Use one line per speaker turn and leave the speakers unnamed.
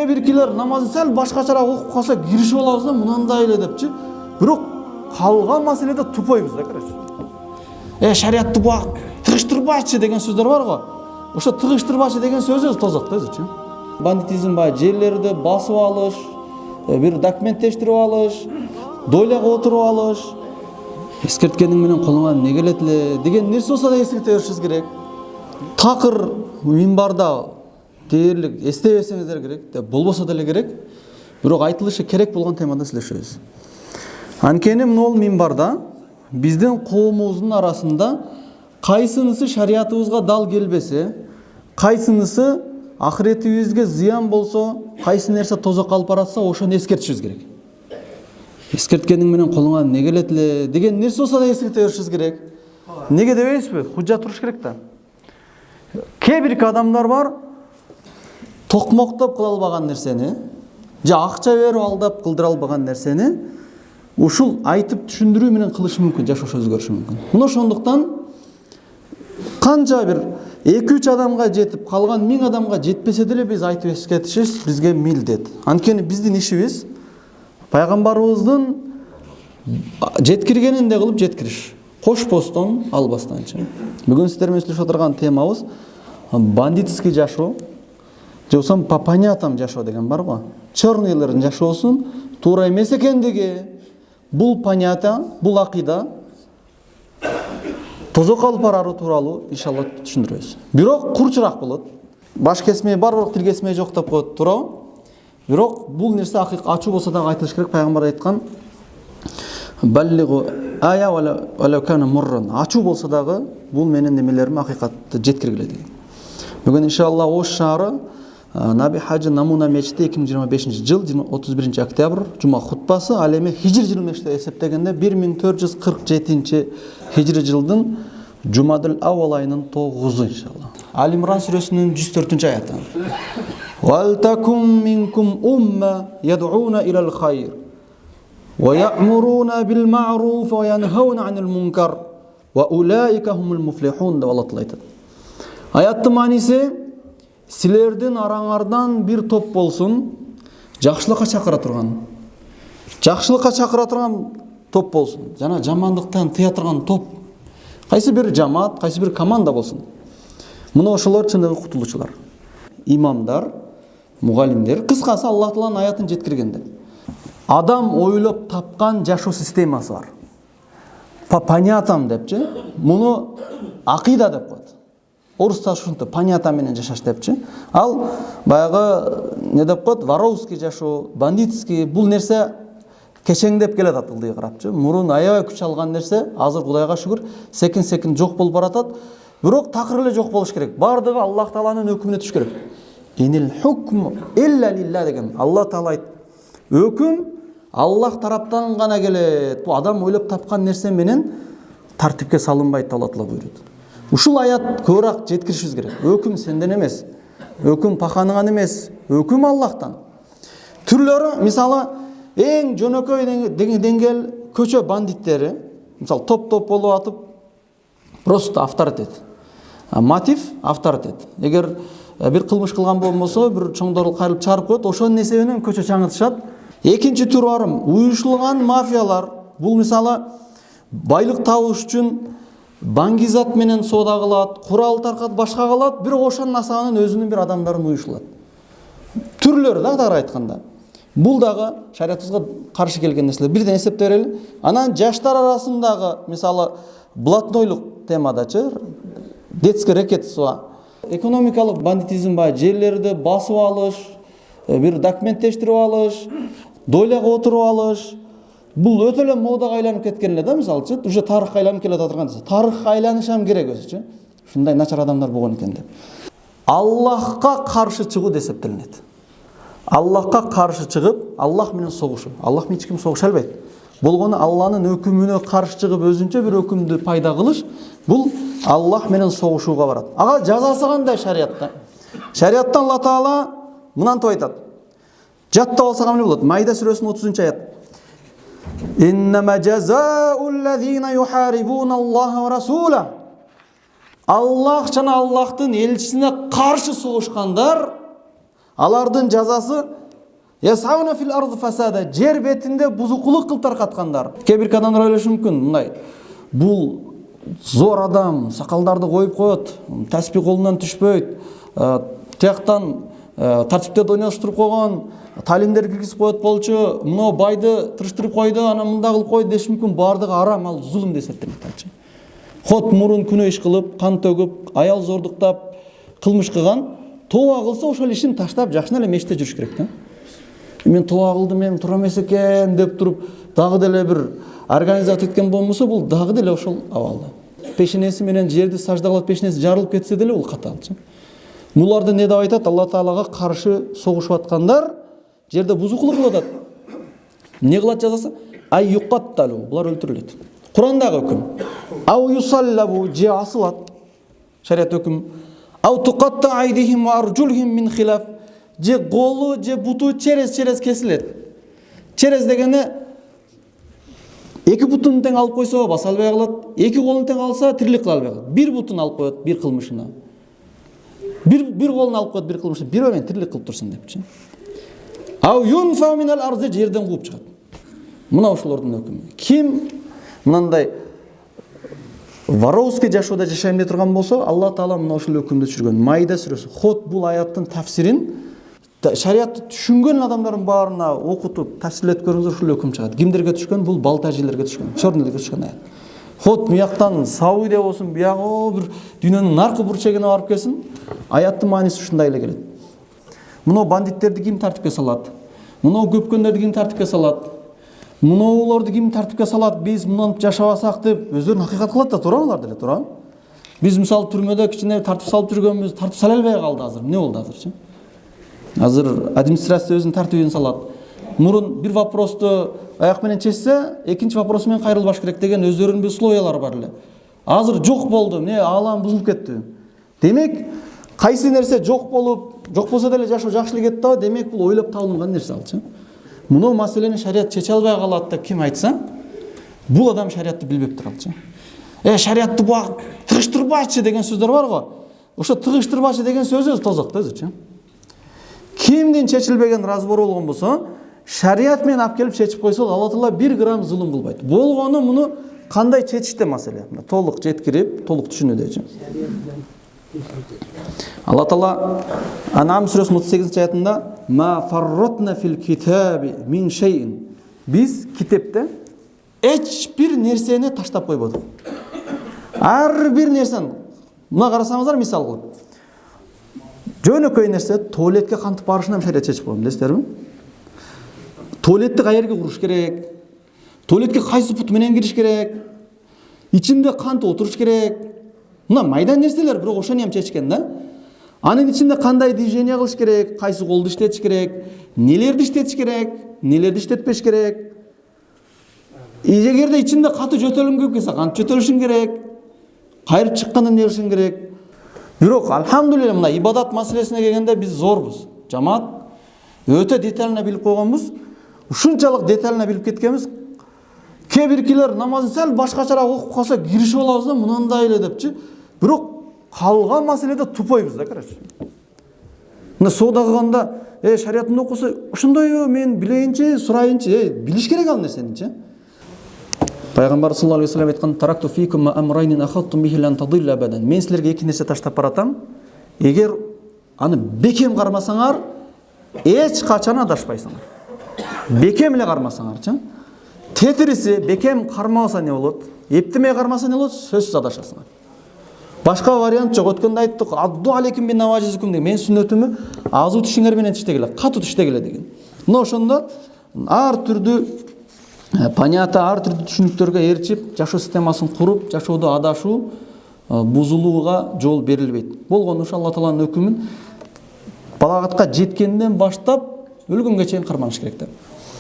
Кээ биркилер намазын сәл башкачараак окуп калса киришип алабыз да мынандай эле депчи. Бирок калган маселеде тупойбуз да, короче. Шариатты буга тыгыштырбачы деген сөздөр бар го. Ошо тыгыштырбачы деген сөз өзү тозок да өзүчү. Бандитизм баягы жерлерди басып алыш, бир документтештирип алыш, дойлага отуруп алыш, эскерткениң менен колуңа эмне келет эле деген нерсе болсо да эскерте беришибиз керек. Такыр минбарда дээрлик эстебесеңиздер керек, деп болбосо деле керек. Бирок айтылышы керек болгон темада сүйлөшөбүз. Анткени могул минбарда биздин коомубуздун арасында кайсынысы шариятыбызга дал келбесе, кайсынысы ахиретибизге зыян болсо, кайсы нерсе тозок алып баратса, ошону эскертишибиз керек. Эскерткениң менен колуңа эмне келет эле деген нерсе болсо да эскерте беришибиз керек. Неге дебейсизби? Худжа туруш керек да. Кээ бир адамдар бар, токмоктоп кыла албаган нерсени, же акча берип алдап кылдыра албаган нерсени ушул айтып түшүндүрүү менен кылышы мүмкүн, жашоосу өзгөрүшү мүмкүн. Мына ошондуктан канча бир 2-3 адамга жетип, калган 1000 адамга жетпесе деле биз айтып эскертишибиз бизге милдет. Анткени биздин ишибиз пайгамбарыбыздын жеткиргенин де кылып жеткириш. Кошпостон албастанчы. Бүгүн сиздер менен сүйлөшүп отурган темабыз бандитский жашоо, же болсо по понятиям жашоо деген бар го. Черныйлардын жашоосун туура эмес экендиги, бул понятие, бул акыйда тозок алып барары тууралуу иншалла түшүндүрөбүз. Бирок курчураак болот. Баш кесмей бар, бирок тил кесмей жок деп коет, туурабы? Бирок бул нерсе ачуу болсо да айтылыш керек. Пайгамбар айткан: "Баллигу ая вала кана мурран." Ачуу болсо дагы бул менин немелерим акыйкатты жеткиргиле деген. Бүгүн иншалла Ош шаары Наби Хаджи Намуна мечити 2025 жыл 31 октябрь жума хутбасы, ал эми хижри жыл менен эсептегенде 1447 хижри жылдын Жумадыл Аввал айынын 9-у иншалла. Али Имран сүрөсүнүн 104 аяты. Вал такум минкум умма яд'уна илал хайр ва я'муруна бил ма'руф ва янхауна анил мункар ва улаика хумул муфлихун деп Алла айтат. Аяттын мааниси: силердин араңардан бир топ болсун, жакшылыкка чакыра турган. Жакшылыкка чакыра турган топ болсун. Жана жамандыктан тыя турган топ. Кайсы бир жамаат, кайсы бир команда болсун. Мына ошолор чыныгы кутулуучулар. Имамдар, мугалимдер, кыскасы Аллах Тааланын аятын жеткиргендер. Адам ойлоп тапкан жашоо системасы бар. По понятиям депчи, муну акыйда деп коет. Орустар ушунтип понятия менен жашаш депчи. Ал баягы не деп коет, воровский жашоо, бандитский, бул нерсе кечеңдеп келе атат ылдый карапчы. Мурун аябай күч алган нерсе азыр Кудайга шүгүр секин жок болуп баратат. Бирок такыр эле жок болуш керек. Бардыгы Аллах Тааланын өкүмүнө түш керек. Инил хукм илля лилла деген. Алла Таала айт. Өкүм Аллах тараптан гана келет. Бу адам ойлоп тапкан нерсе менен тартипке салынбайт, Алла Таала буйрут. Ушул аят көбүрөөк жеткиришибиз керек. Өкүм сенден эмес. Өкүм паханыңан эмес. Өкүм Аллахтан. Түрлөрү, мисалы, эң жөнөкөй деңгел көчө бандиттери, мисалы, топ-топ болуп атып, просто авторитет. Мотив авторитет. Эгер бир кылмыш кылган болбосо, бир чоңдор кайрылып чарып коет, ошонун эсебинен көчө чаңытышат. Экинчи тур барым, уюшулган мафиялар. Бул мисалы байлык табыш үчүн баңгизат менен соода кылат, курал таркат, башка кылат, бирок ошонун насабанын өзүнүн бир адамдарын уюшулат. Түрлөрү дагы айтканда. Бул дагы шариятыбызга каршы келген нерселер. Бирден эсептеп берели. Анан жаштар арасындагы, мисалы, блатнойлук темадачы, детский рэкетство, экономикалык бандитизм баягы жерлерди басып алыш, бир документтештирип алыш, дойлага отуруп алыш. Бул өтө эле модага айланып кеткен эле да, мисалчы, уже тарыхка айланып келе жатырган. Тарыхка айланышам керек өзүчү. Ушундай начар адамдар болгон экен деп. Аллахка каршы чыгуу деп эсептелинет. Аллахка каршы чыгып, Аллах менен согушу. Аллах менен эч ким согуша албайт. Болгону Алланын өкүмүнө каршы чыгып өзүнчө бир өкүмдү пайда кылыш, бул Аллах менен согушууга барат. Ага жазасы кандай шариятта? Шариятта Алла Таала мынантип айтат. Жаттап алсак эмне болот? Майда сүрөсүнүн 30-аят. Иннама жазауллазина юхарибуна Аллаха ва расула. Аллах жана Аллахтын элчисине каршы согушкандар Алардын жазасы ясауна фил ард фасада, жер бетинде бузукулук кылып таркаткандар. Кээ бир адамдар ойлошу мүмкүн, мындай бул зор адам, сакалдарды коюп коет, таспих колунан түшпөйт, тияктан тартиптерди ойноштуруп койгон, талимдер киргизип коет болчу, мына байды тырыштырып койду, анан мындай кылып койду деш мүмкүн. Бардыгы арам, ал зулум деп эсептелет. Хот мурун күнөө иш кылып, кан төгүп, аял зордуктап, кылмыш кылган, тооба кылса ошол ишин таштап жакшына эле мешитте жүрүш керек да. Мен тооба кылдым, мен туура эмес экен деп туруп, дагы деле бир организация эткен болмосо, бул дагы деле ошол абалда. Пешенеси менен жерди саждагылап пешенеси жарылып кетсе деле бул катаалчы. Буларды не деп айтат? Алла Таалага каршы согушуп аткандар жерде бузукулук кылып атат. Не кылат жазасы? Ай юкатталу, булар өлтүрүлөт. Курандагы өкүм. Ау юсаллабу, же асылат. Шарият өкүм. Ау туқатта айдихим ва аржулхим мин хилаф, же колу же буту через кесилет. Через дегени эки бутун тең алып койсо баса албай калат, эки колун тең алса тирилик кыла албай калат. Бир бутун алып коет бир кылмышына. Бир колун алып коет бир кылмышына, бир менен тирилик кылып турсун депчи. Ау юнфа минал арзи, жерден кууп чыгат. Мына ошолордун өкүмү. Ким мындай воровский жашоодо жашайм деп турган болсо, Алла Таала мына ошол өкүмдү түшүргөн. Майда сүрөсү. Хот бул аяттын тафсирин шариатты түшүнгөн адамдардын баарына окутуп, тафсирлеп көрүңүздөр, ушул өкүм чыгат. Кимдерге түшкөн? Бул балтажилерге түшкөн, чорнилерге түшкөн аят. Хот мияктан Саудия болсун, биягы бир дүйнөнүн наркы бурчегине барып келсин, аяттын мааниси ушундай эле келет. Мына бандиттерди ким тартипке салат? Мына көпкөндөрдү ким тартипке салат? Мунулорду ким тартипке салат? Биз мынтип жашабасак деп өздөрүн акыйкат кылат да, туура алар деле, туура. Биз мисалы түрмөдө кичине тартип салып жүргөнбүз, тартип сала албай калды азыр. Эмне болду азырчы? Азыр администрация өзүнүн тартибин салат. Мурун бир вопросту аяк менен чечсе, экинчи вопрос менен кайрылбаш керек деген өздөрүнүн бир условиялары бар эле. Азыр жок болду, эмне аалам бузулуп кетти. Демек, кайсы нерсе жок болсо деле жашоо жакшы эле кетти да, демек бул ойлоп табылган нерсе алчы. Муну маселени шарият чече албай калат деп ким айтса, бул адам шариятты билбеп туралчы. Шариятты буга тыгыштырбачы деген сөздөр бар го. Ошо тыгыштырбачы деген сөзү тозок да өзүчү. Кимдин чечилбеген разбор болгон болсо, шарият менен алып келип чечип койсо, Алла Таала 1 грамм зулум кылбайт. Болгону муну кандай чечиште маселе. Толук жеткирип, толук түшүнүүдөчү. Алла Таала Ан'ам сүрөсүнүн 38-аятында ма фарратна фил китаби мин шейин. Биз китепте эч бир нерсени таштап койбодук. Ар бир нерсени, мына карасаңыздар мисал кылып. Жөнөкөй нерсе туалетке кантип барышына шарият чечип койгон, билесиздерби? Туалетти каерге куруш керек? Туалетке кайсы пут менен кириш керек? Ичинде кантип отуруш керек? Мына майда нерселер, бирок ошону ham чечкен да. Анын ичинде кандай движение кылыш керек, кайсы колду иштетиш керек, нелерди иштетиш керек, нелерди иштетпеш керек. Эгерде ичинде каты жөтөлүң көп келсе, кантип жөтөлүшүң керек, кайрып чыкканда эмне кылышың керек. Бирок алхамдулилла мына ибадат маселесине келгенде биз зорбуз. Жамаат өтө детально билип койгонбуз. Ушунчалык детально билип кеткенбиз. Кээ биркилер намазын сәл башкачараак окуп калса киришип алабыз да, мынандай эле депчи. Бирок калган маселеде тупойбуз да, короче. Мына соода кылганда, шариятында окуса, ушундойбу, мен билейинчи, сурайынчы, билиш керек ал нерсеничи. Пайгамбар саллаллаху алейхи ва саллям айткан: "Таракту фикум ма амрайнин ахаттум бихи лан тадилла абадан." Мен силерге эки нерсе таштап баратам. Эгер аны бекем кармасаңар, эч качан адашпайсыңар. Бекем эле кармасаңарчы. Тетириси бекем кармаса не болот? Эптемей кармаса не болот? Сөзсүз адашасыңар. Башка вариант жок. Өткөндө айттык: "Адду алейкум бин наважизикум" деген. Мен сүннөтүмү азуу тишиңер менен тиштегиле, катуу тиштегиле деген. Мына ошондо ар түрдүү понятие, ар түрдүү түшүнүктөргө ээрчип, жашоо системасын куруп, жашоодо адашуу, бузулууга жол берилбейт. Болгону ушу Алла Тааланын өкүмүн балагатка жеткенден баштап өлгөнгө чейин карманыш керек да.